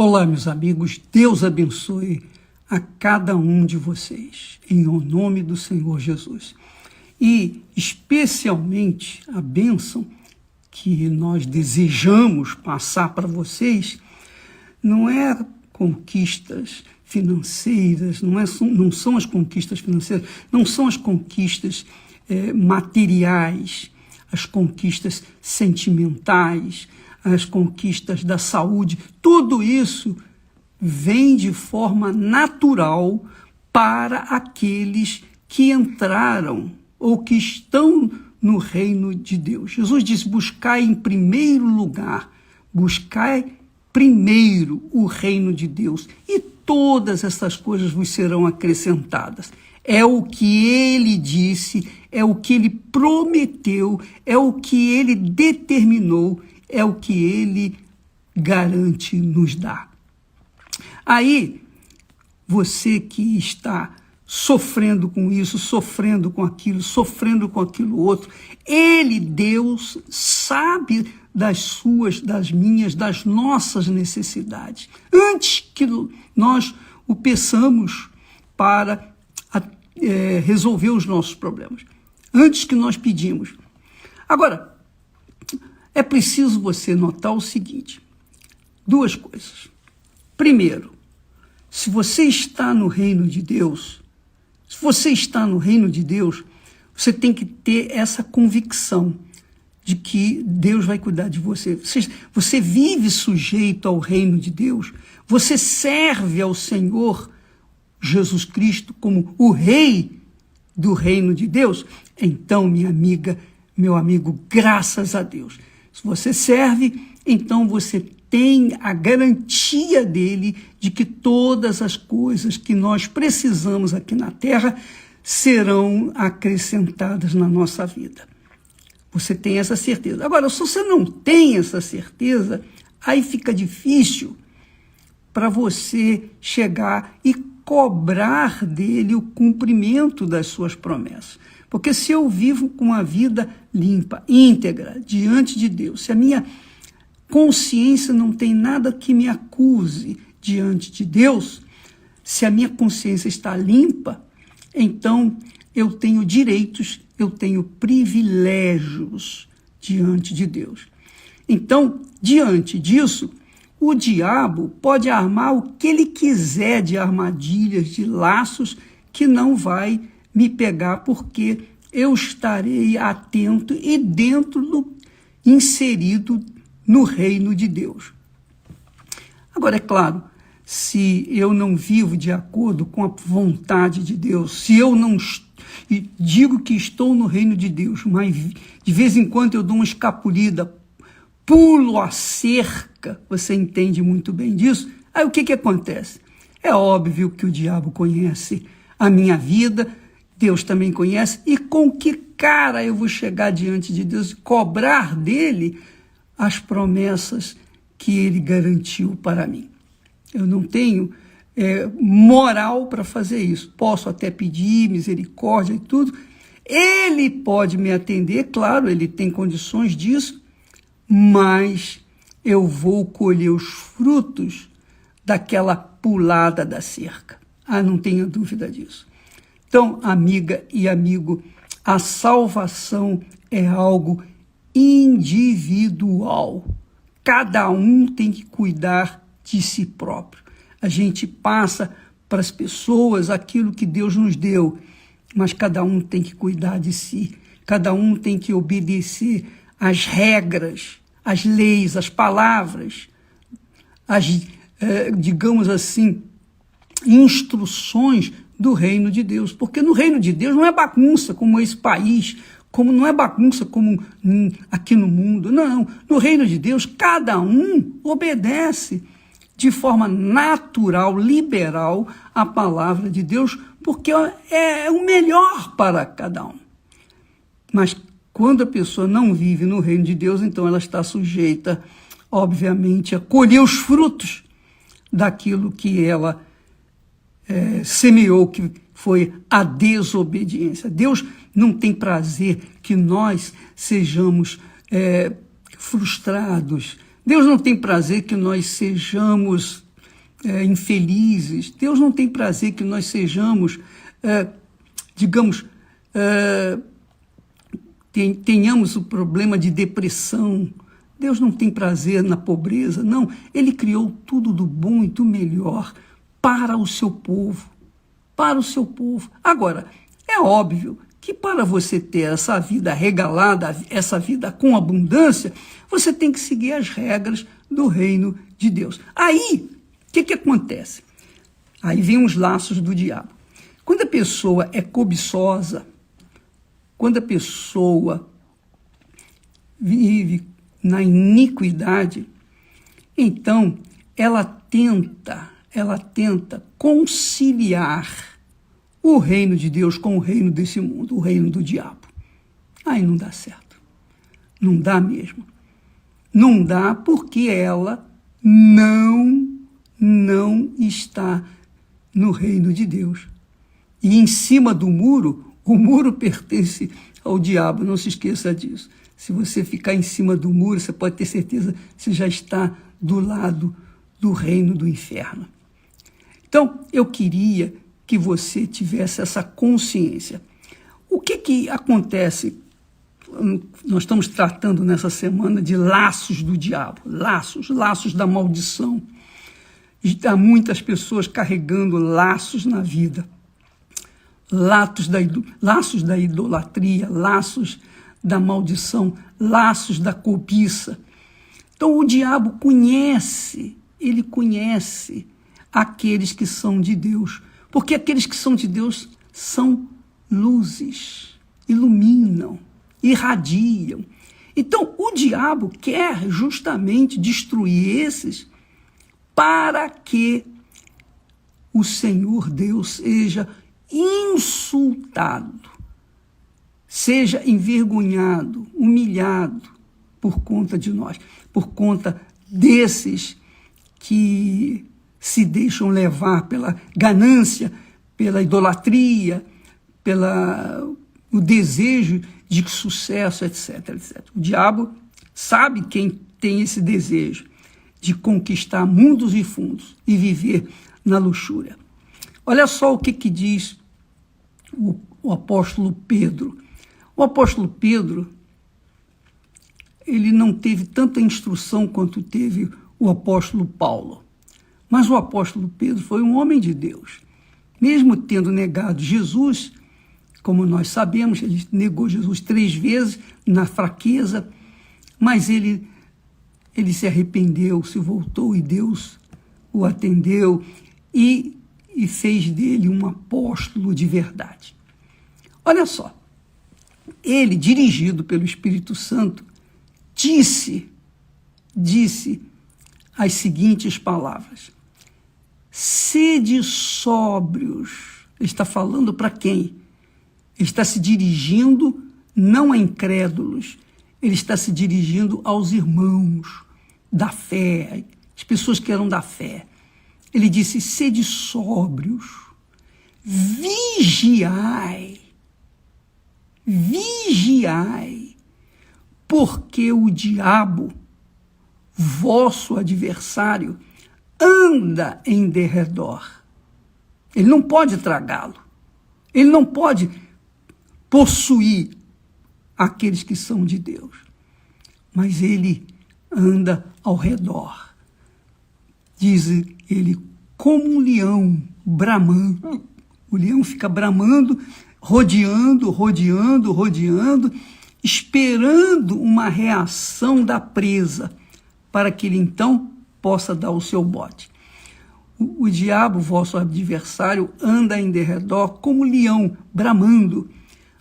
Olá, meus amigos, Deus abençoe a cada um de vocês, em nome do Senhor Jesus. E, especialmente, a bênção que nós desejamos passar para vocês não é conquistas financeiras, não são as conquistas financeiras, não são as conquistas materiais, as conquistas sentimentais, as conquistas da saúde. Tudo isso vem de forma natural para aqueles que entraram ou que estão no reino de Deus. Jesus disse: buscai em primeiro lugar, buscai primeiro o reino de Deus, e todas essas coisas vos serão acrescentadas. É o que ele disse, é o que ele prometeu, é o que ele determinou, é o que ele garante nos dar. Aí, você que está sofrendo com isso, sofrendo com aquilo outro, ele, Deus, sabe das suas, das minhas, das nossas necessidades, antes que nós o peçamos para resolver os nossos problemas, antes que nós pedimos. Agora, é preciso você notar o seguinte, duas coisas. Primeiro, se você está no reino de Deus, você tem que ter essa convicção de que Deus vai cuidar de você. Você vive sujeito ao reino de Deus, você serve ao Senhor Jesus Cristo como o Rei do reino de Deus. Então, minha amiga, meu amigo, graças a Deus. Se você serve, então você tem a garantia dele de que todas as coisas que nós precisamos aqui na terra serão acrescentadas na nossa vida. Você tem essa certeza. Agora, se você não tem essa certeza, aí fica difícil para você chegar e cobrar dele o cumprimento das suas promessas. Porque se eu vivo com uma vida limpa, íntegra, diante de Deus, se a minha consciência não tem nada que me acuse diante de Deus, se a minha consciência está limpa, então eu tenho direitos, eu tenho privilégios diante de Deus. Então, diante disso, o diabo pode armar o que ele quiser de armadilhas, de laços, que não vai me pegar, porque eu estarei atento e inserido no reino de Deus. Agora, é claro, se eu não vivo de acordo com a vontade de Deus, se eu não digo que estou no reino de Deus, mas de vez em quando eu dou uma escapulida, pulo a cerca, você entende muito bem disso, aí o que acontece? É óbvio que o diabo conhece a minha vida, Deus também conhece, e com que cara eu vou chegar diante de Deus e cobrar dele as promessas que ele garantiu para mim? Eu não tenho moral para fazer isso. Posso até pedir misericórdia e tudo. Ele pode me atender, claro, ele tem condições disso, mas eu vou colher os frutos daquela pulada da cerca. Não tenha dúvida disso. Então, amiga e amigo, a salvação é algo individual. Cada um tem que cuidar de si próprio. A gente passa para as pessoas aquilo que Deus nos deu, mas cada um tem que cuidar de si. Cada um tem que obedecer às regras, às leis, às palavras, digamos assim, instruções do reino de Deus. Porque no reino de Deus não é bagunça como esse país, como não é bagunça como aqui no mundo. Não, no reino de Deus, cada um obedece de forma natural, liberal, a palavra de Deus, porque é o melhor para cada um. Mas quando a pessoa não vive no reino de Deus, então ela está sujeita, obviamente, a colher os frutos daquilo que ela semeou, que foi a desobediência. Deus não tem prazer que nós sejamos frustrados. Deus não tem prazer que nós sejamos infelizes. Deus não tem prazer que nós sejamos, tenhamos o problema de depressão. Deus não tem prazer na pobreza, não. Ele criou tudo do bom e do melhor para o seu povo, para o seu povo. Agora, é óbvio que para você ter essa vida regalada, essa vida com abundância, você tem que seguir as regras do reino de Deus. Aí, o que acontece? Aí vem os laços do diabo. Quando a pessoa é cobiçosa, quando a pessoa vive na iniquidade, então ela tenta conciliar o reino de Deus com o reino desse mundo, o reino do diabo. Aí não dá certo. Não dá mesmo. Não dá porque ela não está no reino de Deus. E em cima do muro, o muro pertence ao diabo, não se esqueça disso. Se você ficar em cima do muro, você pode ter certeza que você já está do lado do reino do inferno. Então, eu queria que você tivesse essa consciência. O que acontece? Nós estamos tratando nessa semana de laços do diabo, laços da maldição. Há muitas pessoas carregando laços na vida, laços da idolatria, laços da maldição, laços da cobiça. Então o diabo conhece aqueles que são de Deus, porque aqueles que são de Deus são luzes, iluminam, irradiam. Então o diabo quer justamente destruir esses para que o Senhor Deus seja insultado, seja envergonhado, humilhado por conta de nós, por conta desses que se deixam levar pela ganância, pela idolatria, o desejo de sucesso, etc, etc. O diabo sabe quem tem esse desejo de conquistar mundos e fundos e viver na luxúria. Olha só o que diz o apóstolo Pedro. O apóstolo Pedro, ele não teve tanta instrução quanto teve o apóstolo Paulo. Mas o apóstolo Pedro foi um homem de Deus. Mesmo tendo negado Jesus, como nós sabemos, ele negou Jesus 3 vezes na fraqueza, mas ele se arrependeu, se voltou e Deus o atendeu e fez dele um apóstolo de verdade. Olha só, ele, dirigido pelo Espírito Santo, disse as seguintes palavras: sede sóbrios. Ele está falando para quem? Ele está se dirigindo não a incrédulos, ele está se dirigindo aos irmãos da fé, as pessoas que eram da fé. Ele disse: sede sóbrios, vigiai, porque o diabo, vosso adversário, anda em derredor. Ele não pode tragá-lo. Ele não pode possuir aqueles que são de Deus. Mas ele anda ao redor. Diz ele, como um leão bramando. O leão fica bramando, rodeando, esperando uma reação da presa, para que ele então possa dar o seu bote. O diabo, vosso adversário, anda em derredor como leão, bramando,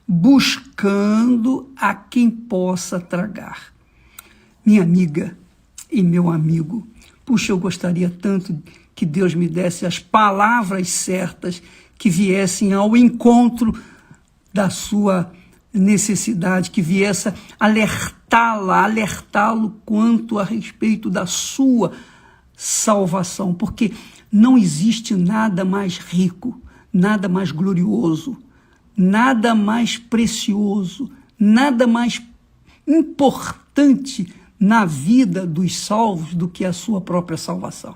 buscando a quem possa tragar. Minha amiga e meu amigo, puxa, eu gostaria tanto que Deus me desse as palavras certas que viessem ao encontro da sua necessidade, que viesse alertá-lo quanto a respeito da sua salvação, porque não existe nada mais rico, nada mais glorioso, nada mais precioso, nada mais importante na vida dos salvos do que a sua própria salvação.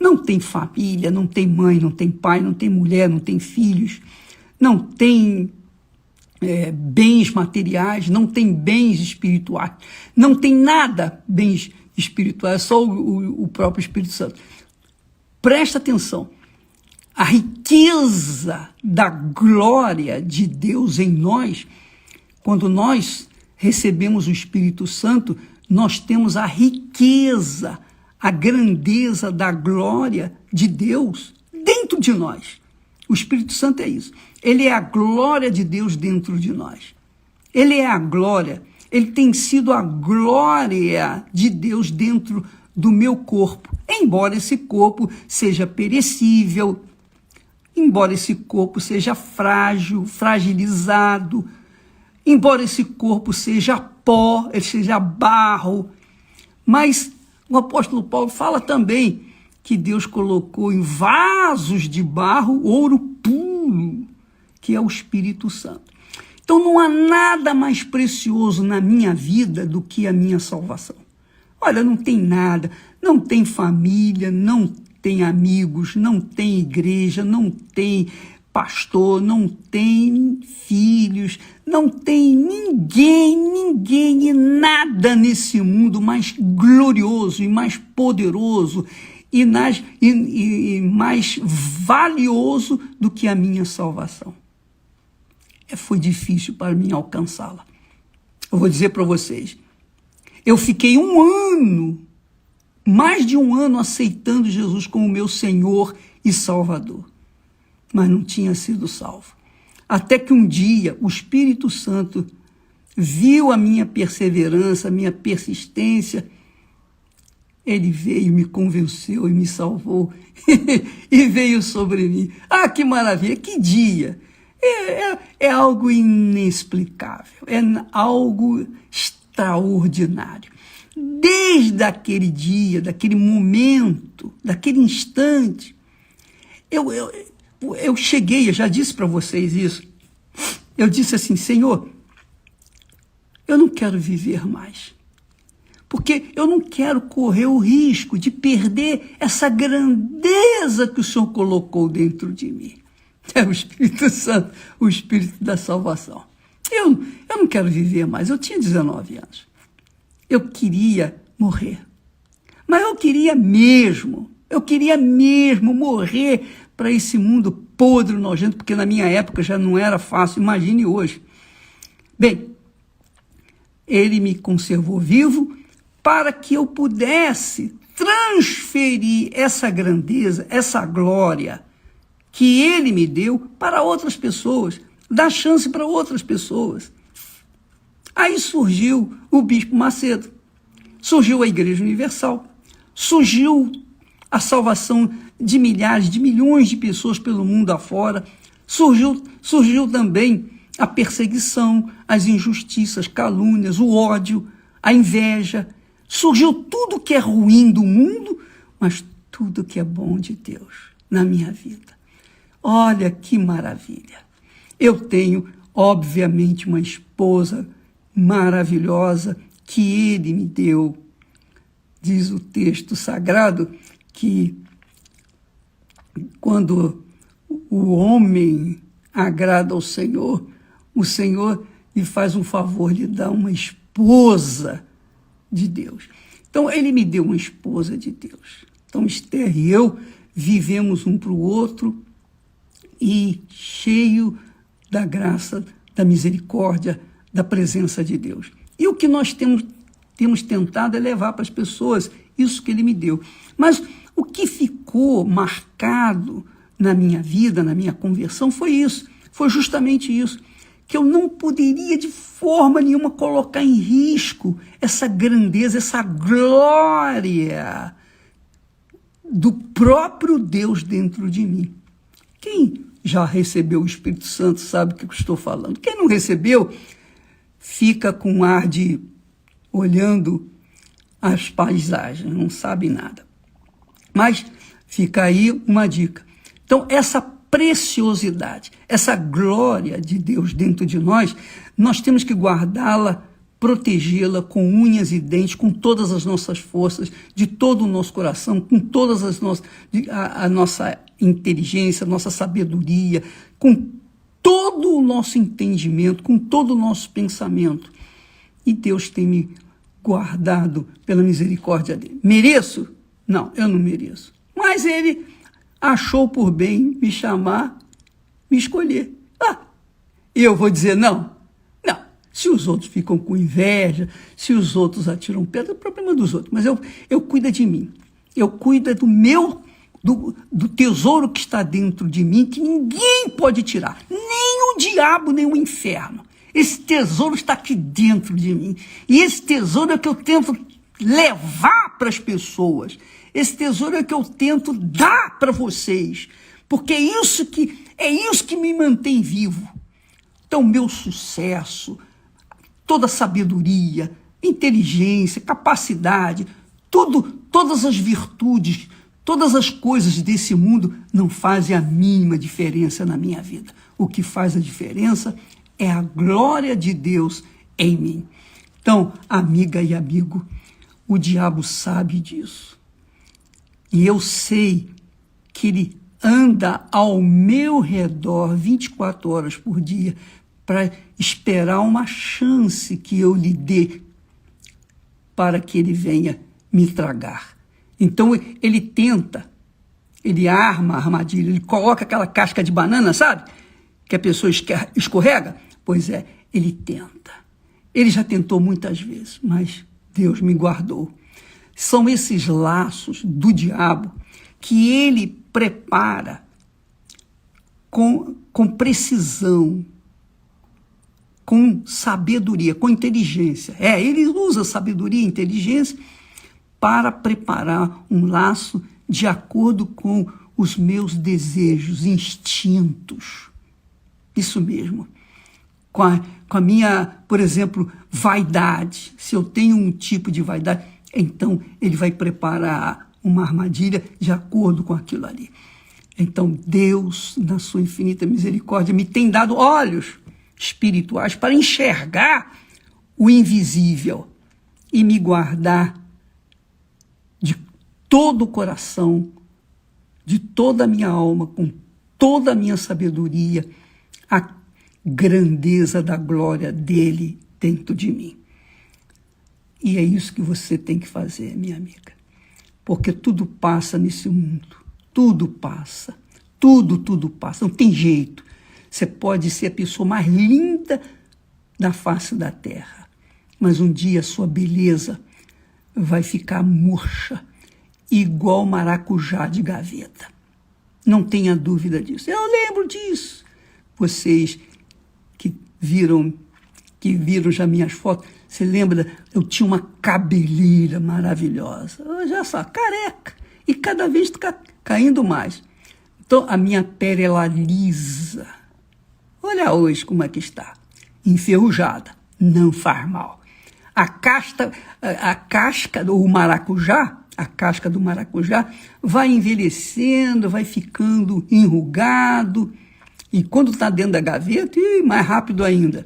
não tem família, não tem mãe, não tem pai, não tem mulher, não tem filhos, não tem bens materiais, não tem bens espirituais, não tem nada bens espirituais, só o próprio Espírito Santo. Presta atenção, a riqueza da glória de Deus em nós, quando nós recebemos o Espírito Santo, nós temos a riqueza, a grandeza da glória de Deus dentro de nós. O Espírito Santo é isso. Ele é a glória de Deus dentro de nós. Ele é a glória. Ele tem sido a glória de Deus dentro do meu corpo. Embora esse corpo seja perecível, embora esse corpo seja frágil, fragilizado, embora esse corpo seja pó, ele seja barro, mas o apóstolo Paulo fala também que Deus colocou em vasos de barro ouro puro, que é o Espírito Santo. Então não há nada mais precioso na minha vida do que a minha salvação. Olha, não tem nada, não tem família, não tem amigos, não tem igreja, não tem pastor, não tem filhos, não tem ninguém e nada nesse mundo mais glorioso e mais poderoso e mais valioso do que a minha salvação. Foi difícil para mim alcançá-la. Eu vou dizer para vocês, eu fiquei mais de um ano aceitando Jesus como meu Senhor e Salvador, mas não tinha sido salvo. Até que um dia o Espírito Santo viu a minha perseverança, a minha persistência, ele veio, me convenceu e me salvou e veio sobre mim. Ah, que maravilha, que dia! É algo inexplicável, é algo extraordinário. Desde aquele dia, daquele momento, daquele instante, eu cheguei, eu já disse para vocês isso, eu disse assim, Senhor, eu não quero viver mais, porque eu não quero correr o risco de perder essa grandeza que o Senhor colocou dentro de mim. É o Espírito Santo, o Espírito da salvação. Eu não quero viver mais, eu tinha 19 anos. Eu queria morrer, mas eu queria mesmo morrer para esse mundo podre, nojento, porque na minha época já não era fácil, imagine hoje. Bem, ele me conservou vivo para que eu pudesse transferir essa grandeza, essa glória que ele me deu para outras pessoas, dar chance para outras pessoas. Aí surgiu o Bispo Macedo, surgiu a Igreja Universal, surgiu a salvação de milhares, de milhões de pessoas pelo mundo afora, surgiu também a perseguição, as injustiças, calúnias, o ódio, a inveja, surgiu tudo que é ruim do mundo, mas tudo que é bom de Deus na minha vida. Olha que maravilha! Eu tenho, obviamente, uma esposa maravilhosa que ele me deu. Diz o texto sagrado que quando o homem agrada ao Senhor, o Senhor lhe faz um favor, lhe dá uma esposa de Deus. Então, ele me deu uma esposa de Deus. Então, Esther e eu vivemos um para o outro e cheio da graça, da misericórdia, da presença de Deus. E o que nós temos tentado é levar para as pessoas isso que ele me deu. Mas o que ficou marcado na minha vida, na minha conversão, foi isso. Foi justamente isso. Que eu não poderia de forma nenhuma colocar em risco essa grandeza, essa glória do próprio Deus dentro de mim. Quem já recebeu o Espírito Santo sabe o que eu estou falando. Quem não recebeu, fica com um ar de olhando as paisagens, não sabe nada. Mas fica aí uma dica. Então, essa preciosidade, essa glória de Deus dentro de nós, nós temos que guardá-la protegê-la com unhas e dentes, com todas as nossas forças, de todo o nosso coração, com todas as nossas, a nossa inteligência, a nossa sabedoria, com todo o nosso entendimento, com todo o nosso pensamento. E Deus tem me guardado pela misericórdia dele. Mereço? Não, eu não mereço. Mas ele achou por bem me chamar, me escolher. Eu vou dizer não? Não. Se os outros ficam com inveja, se os outros atiram pedra, é o problema dos outros. Mas eu cuido de mim. Eu cuido do tesouro que está dentro de mim, que ninguém pode tirar. Nem o diabo, nem o inferno. Esse tesouro está aqui dentro de mim. E esse tesouro é que eu tento levar para as pessoas. Esse tesouro é que eu tento dar para vocês. Porque é isso que me mantém vivo. Então, meu sucesso, toda sabedoria, inteligência, capacidade, todas as virtudes, todas as coisas desse mundo não fazem a mínima diferença na minha vida. O que faz a diferença é a glória de Deus em mim. Então, amiga e amigo, o diabo sabe disso. E eu sei que ele anda ao meu redor 24 horas por dia para esperar uma chance que eu lhe dê para que ele venha me tragar. Então ele tenta, ele arma a armadilha, ele coloca aquela casca de banana, sabe? Que a pessoa escorrega. Pois é, ele tenta. Ele já tentou muitas vezes, mas Deus me guardou. São esses laços do diabo que ele prepara com precisão, com sabedoria, com inteligência. Ele usa sabedoria e inteligência para preparar um laço de acordo com os meus desejos, instintos. Isso mesmo. Com a minha, por exemplo, vaidade. Se eu tenho um tipo de vaidade, então ele vai preparar uma armadilha de acordo com aquilo ali. Então Deus, na sua infinita misericórdia, me tem dado olhos espirituais para enxergar o invisível e me guardar de todo o coração, de toda a minha alma, com toda a minha sabedoria, a grandeza da glória dele dentro de mim. E é isso que você tem que fazer, minha amiga. Porque tudo passa nesse mundo. Tudo passa. Tudo passa. Não tem jeito. Você pode ser a pessoa mais linda da face da terra. Mas um dia a sua beleza vai ficar murcha, igual maracujá de gaveta. Não tenha dúvida disso. Eu lembro disso. Vocês que viram já minhas fotos, você lembra? Eu tinha uma cabeleira maravilhosa. Hoje é só careca. E cada vez está caindo mais. Então, a minha pele, ela lisa. Olha hoje como é que está. Enferrujada. Não faz mal. A casca do maracujá, a casca do maracujá vai envelhecendo, vai ficando enrugado. E quando está dentro da gaveta, mais rápido ainda.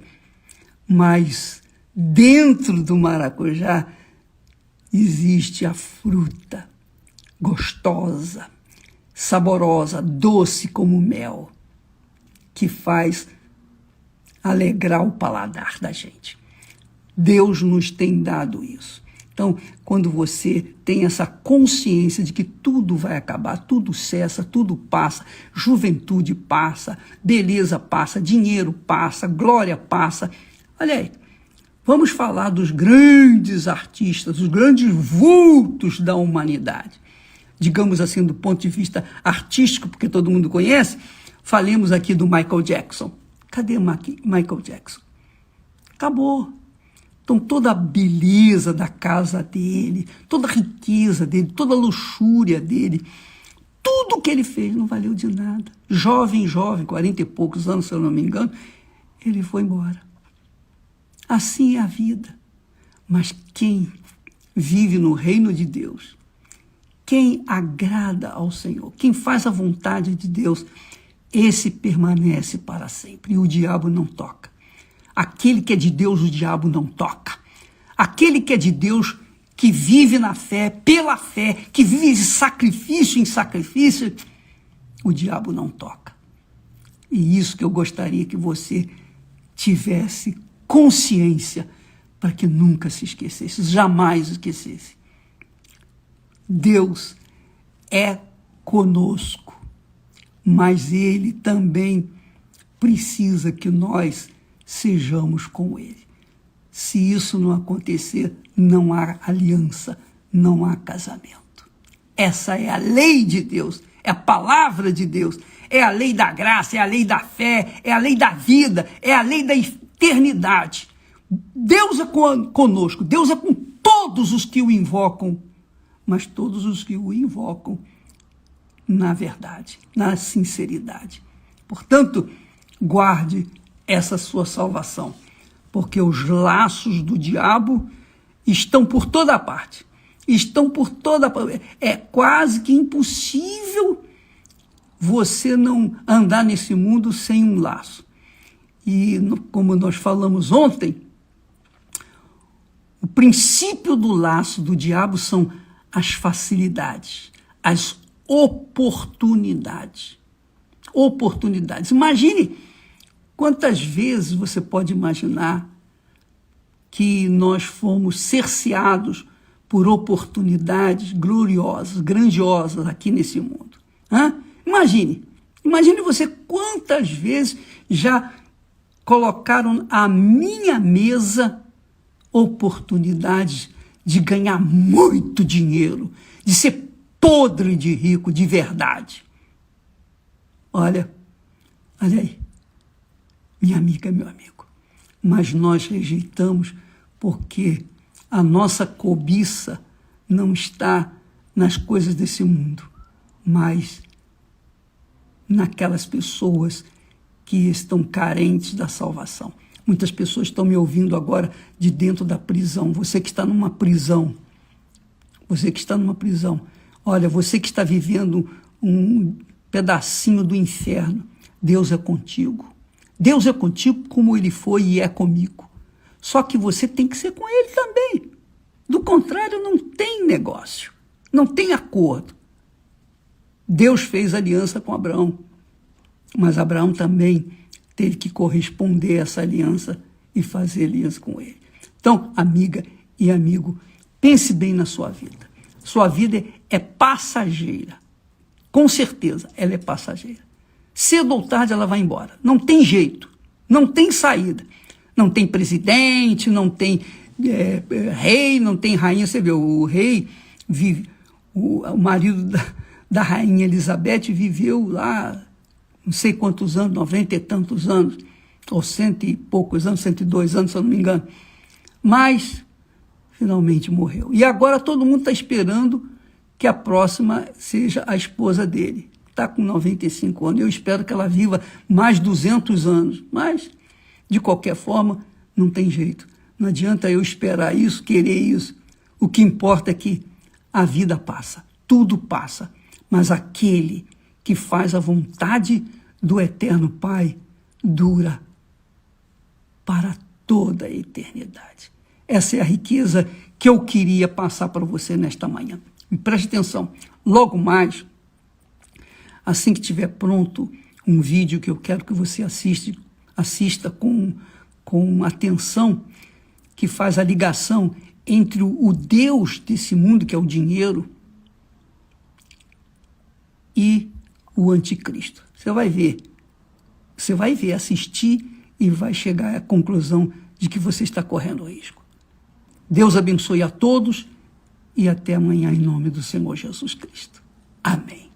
Mas dentro do maracujá existe a fruta gostosa, saborosa, doce como mel, que faz alegrar o paladar da gente. Deus nos tem dado isso. Então, quando você tem essa consciência de que tudo vai acabar, tudo cessa, tudo passa, juventude passa, beleza passa, dinheiro passa, glória passa. Olha aí, vamos falar dos grandes artistas, os grandes vultos da humanidade. Digamos assim, do ponto de vista artístico, porque todo mundo conhece, falemos aqui do Michael Jackson. Cadê Michael Jackson? Acabou. Então, toda a beleza da casa dele, toda a riqueza dele, toda a luxúria dele, tudo que ele fez não valeu de nada. Jovem, 40 e poucos anos, se eu não me engano, ele foi embora. Assim é a vida. Mas quem vive no reino de Deus, quem agrada ao Senhor, quem faz a vontade de Deus, esse permanece para sempre. E o diabo não toca. Aquele que é de Deus, o diabo não toca. Aquele que é de Deus, que vive na fé, pela fé, que vive de sacrifício em sacrifício, o diabo não toca. E isso que eu gostaria que você tivesse consciência, para que nunca se esquecesse, jamais esquecesse. Deus é conosco, mas Ele também precisa que nós sejamos com Ele. Se isso não acontecer, não há aliança, não há casamento. Essa é a lei de Deus, é a palavra de Deus, é a lei da graça, é a lei da fé, é a lei da vida, é a lei da eternidade. Deus é conosco, Deus é com todos os que o invocam, mas todos os que o invocam na verdade, na sinceridade. Portanto, guarde essa sua salvação, porque os laços do diabo estão por toda parte, estão por toda parte. É quase que impossível você não andar nesse mundo sem um laço. E como nós falamos ontem, o princípio do laço do diabo são as facilidades, as oportunidades. Oportunidades. Imagine quantas vezes você pode imaginar que nós fomos cerceados por oportunidades gloriosas, grandiosas aqui nesse mundo. Imagine você quantas vezes já colocaram à minha mesa oportunidades de ganhar muito dinheiro, de ser podre de rico, de verdade. Olha aí, minha amiga, meu amigo, mas nós rejeitamos porque a nossa cobiça não está nas coisas desse mundo, mas naquelas pessoas que estão carentes da salvação. Muitas pessoas estão me ouvindo agora de dentro da prisão. Você que está numa prisão, olha, você que está vivendo um pedacinho do inferno, Deus é contigo. Deus é contigo como Ele foi e é comigo. Só que você tem que ser com Ele também. Do contrário, não tem negócio, não tem acordo. Deus fez aliança com Abraão, mas Abraão também teve que corresponder a essa aliança e fazer aliança com ele. Então, amiga e amigo, pense bem na sua vida. Sua vida é passageira. Com certeza, ela é passageira. Cedo ou tarde ela vai embora. Não tem jeito, não tem saída. Não tem presidente, não tem rei, não tem rainha. Você vê, o rei, o marido da rainha Elizabeth viveu lá não sei quantos anos, 90 e tantos anos, ou 100 e poucos anos, 102 anos, se eu não me engano. Mas, finalmente morreu. E agora todo mundo está esperando que a próxima seja a esposa dele. Está com 95 anos. Eu espero que ela viva mais 200 anos. Mas, de qualquer forma, não tem jeito. Não adianta eu esperar isso, querer isso. O que importa é que a vida passa. Tudo passa. Mas aquele que faz a vontade do Eterno Pai, dura para toda a eternidade. Essa é a riqueza que eu queria passar para você nesta manhã. E preste atenção, logo mais, assim que estiver pronto um vídeo que eu quero que você assista com atenção, que faz a ligação entre o Deus desse mundo, que é o dinheiro, e o anticristo. Você vai ver, assistir e vai chegar à conclusão de que você está correndo risco. Deus abençoe a todos e até amanhã em nome do Senhor Jesus Cristo. Amém.